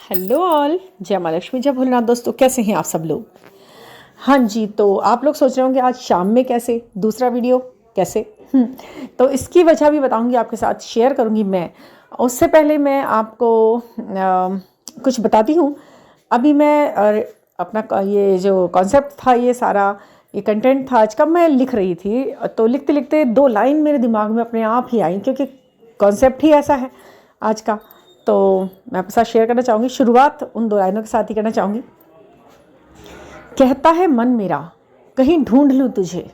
Hello all, जय माँ लक्ष्मी, जय भोलेनाथ। दोस्तों कैसे हैं आप सब लोग? हाँ जी, तो आप लोग सोच रहे होंगे आज शाम में कैसे दूसरा वीडियो कैसे। तो इसकी वजह भी बताऊंगी, आपके साथ शेयर करूंगी मैं। उससे पहले मैं आपको कुछ बताती हूँ। अभी मैं अपना ये जो कॉन्सेप्ट था, ये सारा ये कंटेंट था आज का, मैं लिख रही थी। तो लिखते लिखते दो लाइन मेरे दिमाग में अपने आप ही आई, क्योंकि कॉन्सेप्ट ही ऐसा है आज का। तो मैं आपके साथ शेयर करना चाहूँगी। शुरुआत उन दो लाइनों के साथ ही करना चाहूँगी। कहता है मन मेरा कहीं ढूंढ लूँ तुझे,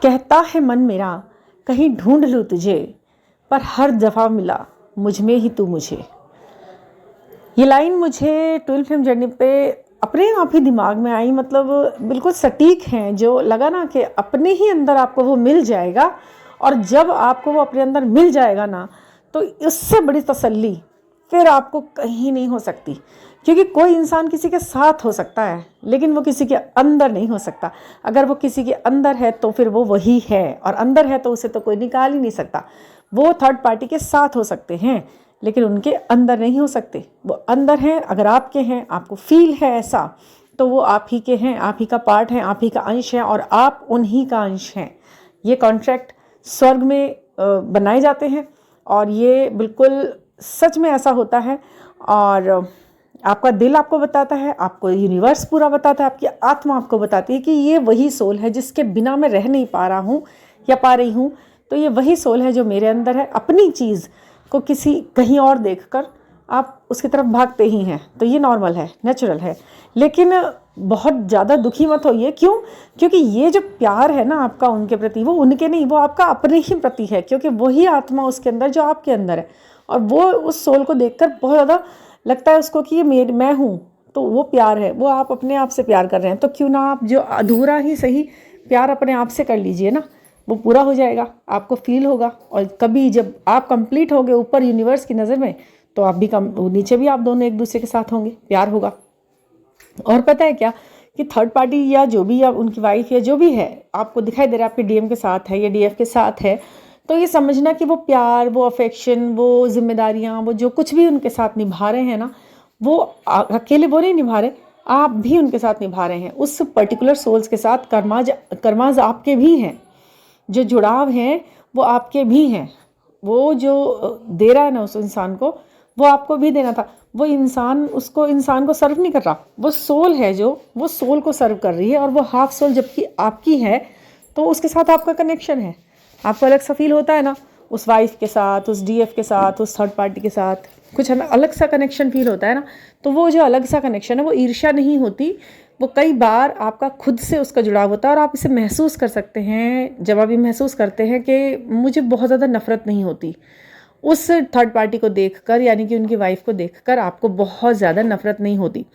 कहता है मन मेरा कहीं ढूंढ लूँ तुझे, पर हर दफ़ा मिला मुझ में ही तू मुझे। ये लाइन मुझे 12 फिल्म जर्नी पे अपने आप ही दिमाग में आई। मतलब बिल्कुल सटीक हैं, जो लगा ना कि अपने ही अंदर आपको वो मिल जाएगा। और जब आपको वो अपने अंदर मिल जाएगा ना, तो उससे बड़ी तसल्ली फिर आपको कहीं नहीं हो सकती। क्योंकि कोई इंसान किसी के साथ हो सकता है, लेकिन वो किसी के अंदर नहीं हो सकता। अगर वो किसी के अंदर है तो फिर वो वही है, और अंदर है तो उसे तो कोई निकाल ही नहीं सकता। वो थर्ड पार्टी के साथ हो सकते हैं, लेकिन उनके अंदर नहीं हो सकते। वो अंदर हैं, अगर आपके हैं, आपको फील है ऐसा, तो वो आप ही के हैं, आप ही का पार्ट हैं, आप ही का अंश हैं, और आप उन्हीं का अंश हैं। ये कॉन्ट्रैक्ट स्वर्ग में बनाए जाते हैं, और ये बिल्कुल सच में ऐसा होता है। और आपका दिल आपको बताता है, आपको यूनिवर्स पूरा बताता है, आपकी आत्मा आपको बताती है कि ये वही सोल है जिसके बिना मैं रह नहीं पा रहा हूँ या पा रही हूँ। तो ये वही सोल है जो मेरे अंदर है। अपनी चीज़ को किसी कहीं और देखकर आप उसकी तरफ भागते ही हैं, तो ये नॉर्मल है, नेचुरल है। लेकिन बहुत ज़्यादा दुखी मत होइए। क्यों? क्योंकि ये जो प्यार है ना आपका उनके प्रति, वो उनके नहीं, वो आपका अपने ही प्रति है। क्योंकि वही आत्मा उसके अंदर जो आपके अंदर है, और वो उस सोल को देखकर बहुत ज़्यादा लगता है उसको कि ये मैं हूँ। तो वो प्यार है, वो आप अपने आप से प्यार कर रहे हैं। तो क्यों ना आप जो अधूरा ही सही प्यार अपने आप से कर लीजिए ना, वो पूरा हो जाएगा, आपको फील होगा। और कभी जब आप कंप्लीट होंगे ऊपर यूनिवर्स की नज़र में, तो आप भी नीचे भी आप दोनों एक दूसरे के साथ होंगे, प्यार होगा। और पता है क्या, कि थर्ड पार्टी या जो भी, या उनकी वाइफ या जो भी है, आपको दिखाई दे रहा है आपके डीएम के साथ है या डीएफ के साथ है, तो ये समझना कि वो प्यार, वो अफेक्शन, वो जिम्मेदारियाँ, वो जो कुछ भी उनके साथ निभा रहे हैं ना, वो अकेले वो नहीं निभा रहे, आप भी उनके साथ निभा रहे हैं। उस पर्टिकुलर सोल्स के साथ कर्माज आपके भी हैं, जो जुड़ाव हैं वो आपके भी हैं। वो जो दे रहा है ना उस इंसान को, वो आपको भी देना था। वो इंसान इंसान को सर्व नहीं कर रहा, वो सोल है जो वो सोल को सर्व कर रही है। और वो हाफ सोल जबकि आपकी है, तो उसके साथ आपका कनेक्शन है। आपको अलग सा फील होता है ना, उस वाइफ के साथ, उस डीएफ के साथ, उस थर्ड पार्टी के साथ कुछ अलग सा कनेक्शन फील होता है ना। तो वो जो अलग सा कनेक्शन है, वो ईर्ष्या नहीं होती, वो कई बार आपका खुद से उसका जुड़ाव होता है। और आप इसे महसूस कर सकते हैं जब आप ये महसूस करते हैं कि मुझे बहुत ज़्यादा नफरत नहीं होती उस थर्ड पार्टी को देखकर, यानी कि उनकी वाइफ को देखकर आपको बहुत ज़्यादा नफरत नहीं होती।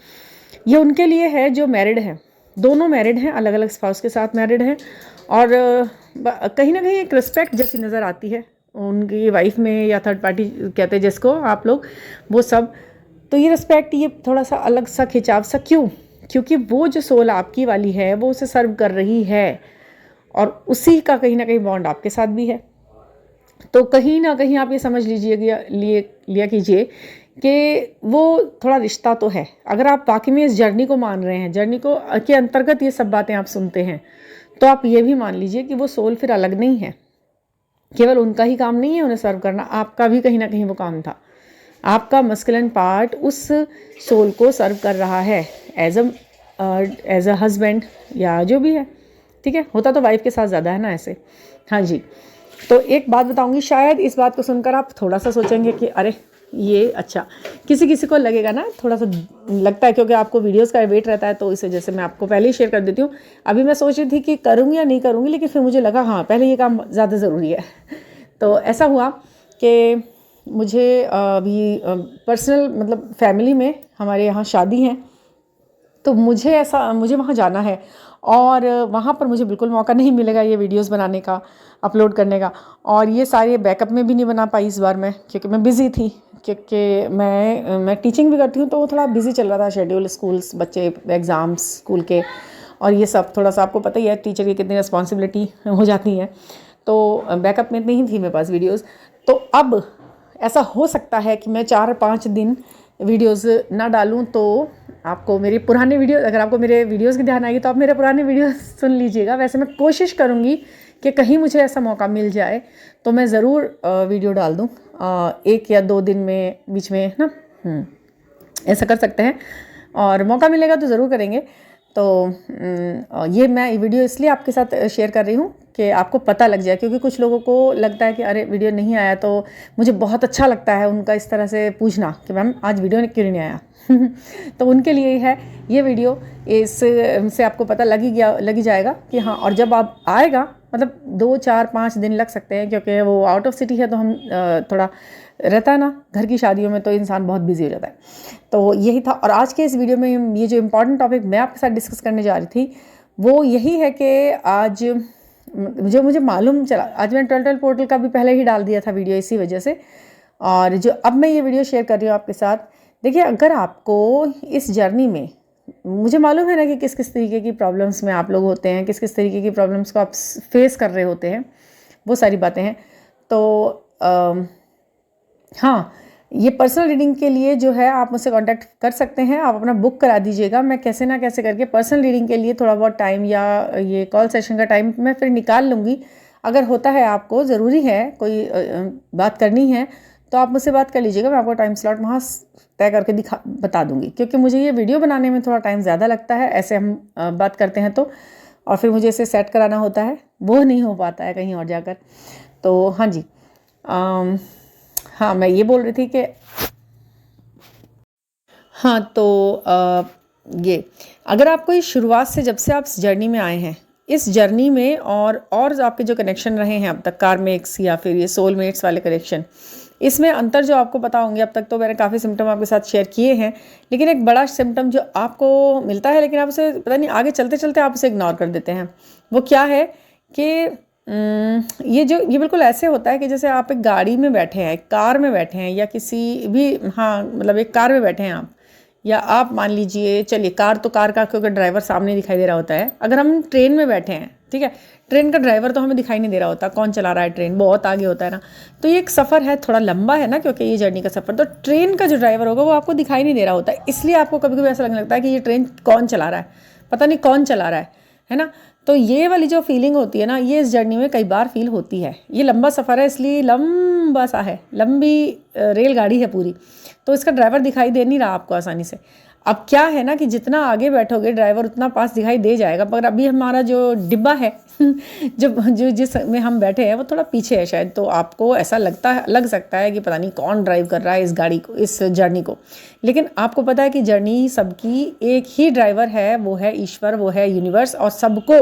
ये उनके लिए है जो मैरिड हैं, दोनों मैरिड हैं, अलग अलग स्पाउस के साथ मैरिड हैं। और कहीं ना कहीं एक रिस्पेक्ट जैसी नज़र आती है उनकी वाइफ में, या थर्ड पार्टी कहते हैं जिसको आप लोग, वो सब। तो ये रिस्पेक्ट, ये थोड़ा सा अलग सा खिंचाव सा, क्यों? क्योंकि वो जो सोल आपकी वाली है वो उसे सर्व कर रही है, और उसी का कहीं ना कहीं बॉन्ड आपके साथ भी है। तो कहीं ना कहीं आप ये समझ लिया कीजिए कि वो थोड़ा रिश्ता तो है। अगर आप वाकई में इस जर्नी को मान रहे हैं, जर्नी को के अंतर्गत ये सब बातें आप सुनते हैं, तो आप ये भी मान लीजिए कि वो सोल फिर अलग नहीं है। केवल उनका ही काम नहीं है उन्हें सर्व करना, आपका भी कहीं ना कहीं वो काम था। आपका मस्कुलिन पार्ट उस सोल को सर्व कर रहा है एज अ हस्बैंड या जो भी है। ठीक है, होता तो वाइफ के साथ ज़्यादा है ना ऐसे। हाँ जी, तो एक बात बताऊंगी, शायद इस बात को सुनकर आप थोड़ा सा सोचेंगे कि अरे ये अच्छा, किसी किसी को लगेगा ना, थोड़ा सा लगता है, क्योंकि आपको वीडियोस का वेट रहता है। तो इस वजह से मैं आपको पहले ही शेयर कर देती हूँ। अभी मैं सोच रही थी कि करूँगी या नहीं करूँगी, लेकिन फिर मुझे लगा हाँ पहले ये काम ज़्यादा ज़रूरी है। तो ऐसा हुआ कि मुझे अभी पर्सनल, मतलब फैमिली में हमारे यहाँ शादी है, तो मुझे वहाँ जाना है। और वहाँ पर मुझे बिल्कुल मौका नहीं मिलेगा ये वीडियोस बनाने का, अपलोड करने का। और ये सारे बैकअप में भी नहीं बना पाई इस बार मैं, क्योंकि मैं बिज़ी थी। क्योंकि मैं टीचिंग भी करती हूँ, तो वो थोड़ा बिज़ी चल रहा था शेड्यूल, स्कूल्स, बच्चे, एग्ज़ाम्स स्कूल के, और ये सब थोड़ा सा आपको पता ही है टीचर की कितनी रिस्पॉन्सिबिलिटी हो जाती है। तो बैकअप में नहीं थी मेरे पास वीडियोज़। तो अब ऐसा हो सकता है कि मैं 4-5 दिन वीडियोस ना डालूं तो आपको मेरे पुराने वीडियो, अगर आपको मेरे वीडियोस की ध्यान आएगी तो आप मेरे पुराने वीडियो सुन लीजिएगा। वैसे मैं कोशिश करूँगी कि कहीं मुझे ऐसा मौका मिल जाए तो मैं ज़रूर वीडियो डाल दूँ 1 या 2 दिन में बीच में ना, ऐसा कर सकते हैं और मौका मिलेगा तो ज़रूर करेंगे। तो ये मैं वीडियो इसलिए आपके साथ शेयर कर रही हूँ कि आपको पता लग जाए, क्योंकि कुछ लोगों को लगता है कि अरे वीडियो नहीं आया, तो मुझे बहुत अच्छा लगता है उनका इस तरह से पूछना कि मैम आज वीडियो क्यों नहीं आया। तो उनके लिए ही है ये वीडियो, इससे आपको पता लग ही जाएगा कि हाँ। और जब आप आएगा, मतलब 2, 4, 5 दिन लग सकते हैं, क्योंकि वो आउट ऑफ सिटी है तो हम थोड़ा रहता है ना, घर की शादियों में तो इंसान बहुत बिजी हो जाता है। तो यही था। और आज के इस वीडियो में ये जो इम्पोर्टेंट टॉपिक मैं आपके साथ डिस्कस करने जा रही थी वो यही है कि आज जो मुझे मालूम चला, आज मैंने 12 पोर्टल का भी पहले ही डाल दिया था वीडियो इसी वजह से, और जो अब मैं ये वीडियो शेयर कर रही हूँ आपके साथ। देखिए, अगर आपको इस जर्नी में, मुझे मालूम है ना कि किस किस तरीके की प्रॉब्लम्स में आप लोग होते हैं, किस किस तरीके की प्रॉब्लम्स को आप फेस कर रहे होते हैं, वो सारी बातें हैं। तो हाँ, ये पर्सनल रीडिंग के लिए जो है आप मुझसे कांटेक्ट कर सकते हैं, आप अपना बुक करा दीजिएगा। मैं कैसे ना कैसे करके पर्सनल रीडिंग के लिए थोड़ा बहुत टाइम या ये कॉल सेशन का टाइम मैं फिर निकाल लूँगी। अगर होता है, आपको ज़रूरी है कोई बात करनी है तो आप मुझसे बात कर लीजिएगा, मैं आपको टाइम स्लॉट वहाँ तय करके बता दूँगी। क्योंकि मुझे ये वीडियो बनाने में थोड़ा टाइम ज़्यादा लगता है, ऐसे हम बात करते हैं तो, और फिर मुझे इसे सेट कराना होता है, वो नहीं हो पाता है कहीं और जाकर। तो हाँ जी, हाँ, मैं ये बोल रही थी कि हाँ, तो ये अगर आपको इस शुरुआत से, जब से आप इस जर्नी में आए हैं, इस जर्नी में और आपके जो कनेक्शन रहे हैं अब तक, कार्मिक्स या फिर ये सोलमेट्स वाले कनेक्शन, इसमें अंतर जो आपको पता होंगे, अब तक तो मैंने काफ़ी सिम्टम आपके साथ शेयर किए हैं, लेकिन एक बड़ा सिम्टम जो आपको मिलता है लेकिन आप उसे पता नहीं आगे चलते चलते आप उसे इग्नोर कर देते हैं, वो क्या है कि ये बिल्कुल ऐसे होता है कि जैसे आप एक गाड़ी में बैठे हैं, एक कार में बैठे हैं, या किसी भी, हाँ मतलब एक कार में बैठे हैं आप, या आप मान लीजिए, चलिए कार का, क्योंकि ड्राइवर सामने दिखाई दे रहा होता है। अगर हम ट्रेन में बैठे हैं, ठीक है, ट्रेन का ड्राइवर तो हमें दिखाई नहीं दे रहा होता, कौन चला रहा है, ट्रेन बहुत आगे होता है ना। तो ये एक सफ़र है, थोड़ा लंबा है ना, क्योंकि ये जर्नी का सफ़र, तो ट्रेन का जो ड्राइवर होगा वो आपको दिखाई नहीं दे रहा होता है, इसलिए आपको कभी कभी ऐसा लगने लगता है कि ये ट्रेन कौन चला रहा है, पता नहीं कौन चला रहा है ना। तो ये वाली जो फीलिंग होती है ना, ये इस जर्नी में कई बार फील होती है। ये लंबा सफ़र है, इसलिए लंबा सा है, लंबी रेलगाड़ी है पूरी, तो इसका ड्राइवर दिखाई दे नहीं रहा आपको आसानी से। अब क्या है ना कि जितना आगे बैठोगे ड्राइवर उतना पास दिखाई दे जाएगा, मगर अभी हमारा जो डिब्बा है जो जिस में हम बैठे हैं वो थोड़ा पीछे है शायद, तो आपको ऐसा लग सकता है कि पता नहीं कौन ड्राइव कर रहा है इस गाड़ी को, इस जर्नी को। लेकिन आपको पता है कि जर्नी सबकी एक ही ड्राइवर है, वो है ईश्वर, वो है यूनिवर्स, और सबको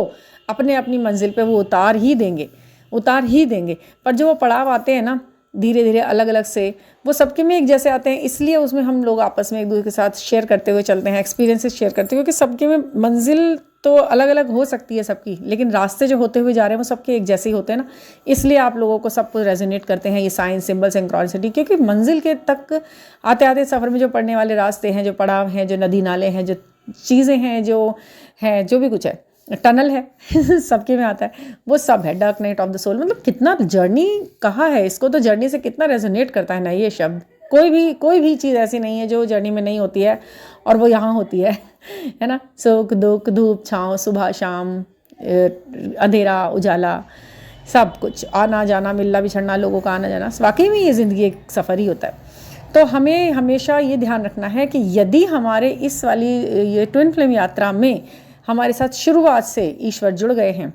अपने अपनी मंजिल पे वो उतार ही देंगे। पर जो वो पड़ाव आते हैं ना धीरे धीरे अलग अलग से, वो सबके में एक जैसे आते हैं, इसलिए उसमें हम लोग आपस में एक दूसरे के साथ शेयर करते हुए चलते हैं, एक्सपीरियंसेस शेयर करते हुए, क्योंकि सबके में मंजिल तो अलग अलग हो सकती है सबकी, लेकिन रास्ते जो होते हुए जा रहे हैं वो सबके एक जैसे ही होते हैं ना। इसलिए आप लोगों को सब कुछ रेजोनेट करते हैं ये साइंस, सिंबल, सिंक्रोनिसिटी, क्योंकि मंजिल के तक आते आते सफ़र में जो पड़ने वाले रास्ते हैं, जो पड़ाव हैं, जो नदी नाले हैं, जो चीज़ें हैं, जो भी कुछ है, टनल है सबके में आता है, वो सब है dark night of the soul. मतलब कितना जर्नी कहा है इसको, तो जर्नी से कितना रेजोनेट करता है ना ये शब्द। कोई भी चीज़ ऐसी नहीं है जो जर्नी में नहीं होती है, और वो यहाँ होती है ना। सुख दुख, धूप छाँव, सुबह शाम, अंधेरा उजाला, सब कुछ, आना जाना, मिलना बिछड़ना, लोगों का आना जाना, वाकई में ये ज़िंदगी एक सफ़र ही होता है। तो हमें हमेशा ये ध्यान रखना है कि यदि हमारे इस वाली ये ट्विन फ्लेम यात्रा में हमारे साथ शुरुआत से ईश्वर जुड़ गए हैं,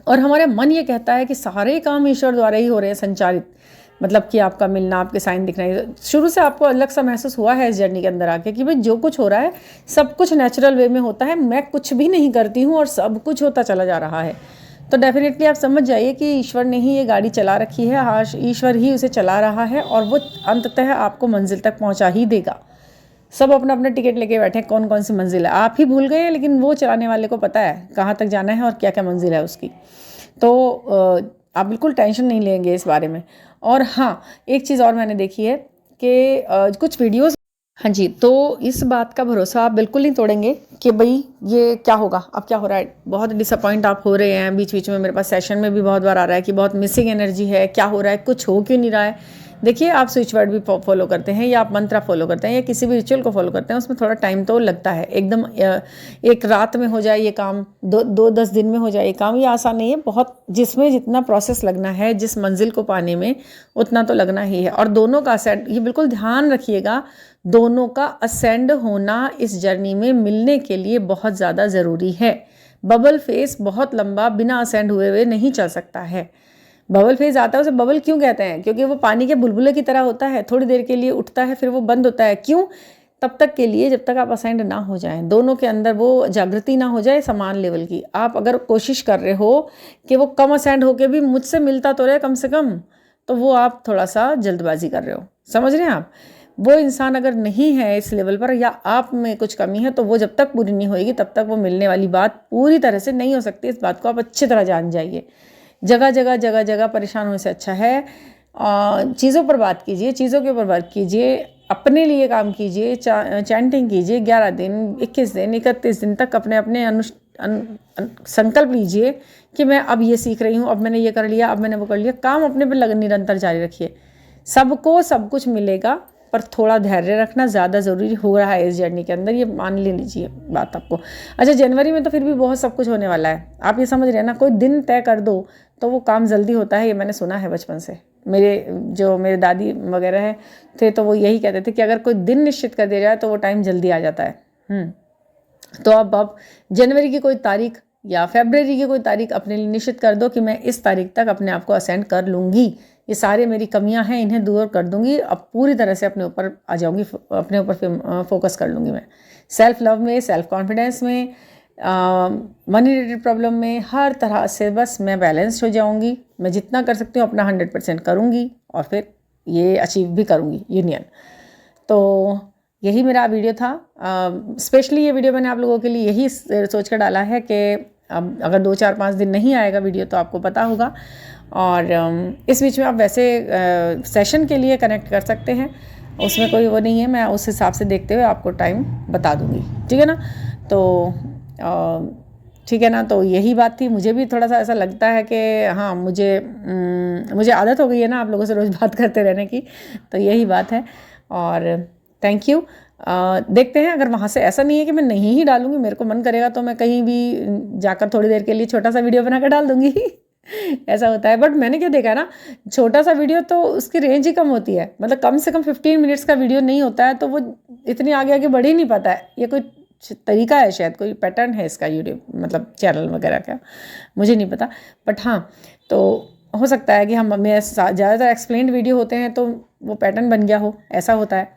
और हमारा मन ये कहता है कि सारे काम ईश्वर द्वारा ही हो रहे हैं संचालित, मतलब कि आपका मिलना, आपके साइन दिखना, शुरू से आपको अलग सा महसूस हुआ है इस जर्नी के अंदर आके कि भाई जो कुछ हो रहा है सब कुछ नेचुरल वे में होता है, मैं कुछ भी नहीं करती हूँ और सब कुछ होता चला जा रहा है। तो डेफिनेटली आप समझ जाइए कि ईश्वर ने ही ये गाड़ी चला रखी है, हाँ ईश्वर ही उसे चला रहा है, और वो अंततः आपको मंजिल तक पहुँचा ही देगा। सब अपना अपना टिकट लेके बैठे हैं, कौन कौन सी मंजिल है आप ही भूल गए, लेकिन वो चलाने वाले को पता है कहाँ तक जाना है और क्या क्या मंजिल है उसकी। तो आप बिल्कुल टेंशन नहीं लेंगे इस बारे में। और हाँ, एक चीज़ और मैंने देखी है कि कुछ वीडियोस, हाँ जी, तो इस बात का भरोसा आप बिल्कुल नहीं तोड़ेंगे कि भाई ये क्या होगा, अब क्या हो रहा है, बहुत डिसअपॉइंट आप हो रहे हैं। बीच बीच में मेरे पास सेशन में भी बहुत बार आ रहा है कि बहुत मिसिंग एनर्जी है, क्या हो रहा है, कुछ हो क्यों नहीं रहा है। देखिए, आप स्विच वर्ड भी फॉलो करते हैं या आप मंत्रा फॉलो करते हैं या किसी भी रिचुअल को फॉलो करते हैं, उसमें थोड़ा टाइम तो लगता है। एकदम एक रात में हो जाए ये काम, 10 दिन में हो जाए ये काम, ये आसान नहीं है। बहुत जिसमें जितना प्रोसेस लगना है, जिस मंजिल को पाने में, उतना तो लगना ही है। और दोनों का असेंड, ये बिल्कुल ध्यान रखिएगा, दोनों का असेंड होना इस जर्नी में मिलने के लिए बहुत ज़्यादा ज़रूरी है। बबल फेस बहुत लंबा बिना असेंड हुए नहीं चल सकता है। बबल फेज आता है, उसे बबल क्यों कहते हैं? क्योंकि वो पानी के बुलबुले की तरह होता है, थोड़ी देर के लिए उठता है, फिर वो बंद होता है। क्यों? तब तक के लिए जब तक आप असेंड ना हो जाएं, दोनों के अंदर वो जागृति ना हो जाए समान लेवल की। आप अगर कोशिश कर रहे हो कि वो कम असेंड होके भी मुझसे मिलता तो रहे कम से कम, तो वो आप थोड़ा सा जल्दबाजी कर रहे हो। समझ रहे हैं आप? वो इंसान अगर नहीं है इस लेवल पर, या आप में कुछ कमी है, तो वो जब तक पूरी नहीं होएगी तब तक वो मिलने वाली बात पूरी तरह से नहीं हो सकती। इस बात को आप अच्छी तरह जान जाइए। जगह जगह परेशान होने से अच्छा है चीज़ों पर बात कीजिए, चीज़ों के ऊपर बात कीजिए, अपने लिए काम कीजिए, चैंटिंग कीजिए। 11 दिन, 21 दिन, 31 दिन तक अपने संकल्प लीजिए कि मैं अब ये सीख रही हूँ, अब मैंने ये कर लिया, अब मैंने वो कर लिया। काम अपने पर निरंतर जारी रखिए। सबको सब कुछ मिलेगा, पर थोड़ा धैर्य रखना ज़्यादा ज़रूरी हो रहा है इस जर्नी के अंदर, ये मान ले लीजिए बात आपको। अच्छा, जनवरी में तो फिर भी बहुत सब कुछ होने वाला है, आप ये समझ रहे हैं ना। कोई दिन तय कर दो तो वो काम जल्दी होता है, ये मैंने सुना है बचपन से। मेरे दादी वगैरह है थे, तो वो यही कहते थे कि अगर कोई दिन निश्चित कर दिया जाए तो वो टाइम जल्दी आ जाता है। तो अब जनवरी की कोई तारीख या फरवरी की कोई तारीख अपने लिए निश्चित कर दो कि मैं इस तारीख तक अपने आप को असेंड कर लूँगी, ये सारे मेरी कमियां हैं इन्हें दूर कर दूंगी, अब पूरी तरह से अपने ऊपर आ जाऊंगी, अपने ऊपर फोकस कर लूँगी मैं। सेल्फ लव में, सेल्फ कॉन्फिडेंस में, मनी रिलेटेड प्रॉब्लम में, हर तरह से बस मैं बैलेंस्ड हो जाऊंगी। मैं जितना कर सकती हूँ अपना 100% करूँगी और फिर ये अचीव भी करूँगी यूनियन। तो यही मेरा वीडियो था। स्पेशली ये वीडियो मैंने आप लोगों के लिए यही सोच कर डाला है कि अब अगर 2, 4, 5 दिन नहीं आएगा वीडियो तो आपको पता होगा। और इस बीच में आप वैसे सेशन के लिए कनेक्ट कर सकते हैं, उसमें कोई वो नहीं है। मैं उस हिसाब से देखते हुए आपको टाइम बता दूंगी, ठीक है ना। तो ठीक है ना। तो यही बात थी। मुझे भी थोड़ा सा ऐसा लगता है कि हाँ, मुझे आदत हो गई है ना आप लोगों से रोज़ बात करते रहने की, तो यही बात है। और थैंक यू। देखते हैं, अगर वहाँ से ऐसा नहीं है कि मैं नहीं ही डालूंगी, मेरे को मन करेगा तो मैं कहीं भी जाकर थोड़ी देर के लिए छोटा सा वीडियो बनाकर डाल दूंगी ऐसा होता है। बट मैंने क्या देखा है ना, छोटा सा वीडियो तो उसकी रेंज ही कम होती है, मतलब कम से कम 15 मिनट्स का वीडियो नहीं होता है, तो वो इतनी आगे आगे बढ़ ही नहीं पाता है। ये कोई तरीका है, शायद कोई पैटर्न है इसका यूट्यूब मतलब चैनल वगैरह का, मुझे नहीं पता। बट हाँ, तो हो सकता है कि हमें ज़्यादातर एक्सप्लेन्ड वीडियो होते हैं तो वो पैटर्न बन गया हो, ऐसा होता है।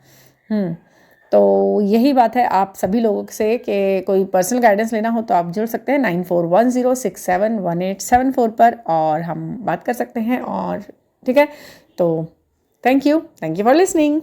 तो यही बात है आप सभी लोगों से कि कोई पर्सनल गाइडेंस लेना हो तो आप जुड़ सकते हैं 9410671874 पर, और हम बात कर सकते हैं। और ठीक है, तो थैंक यू फॉर लिसनिंग।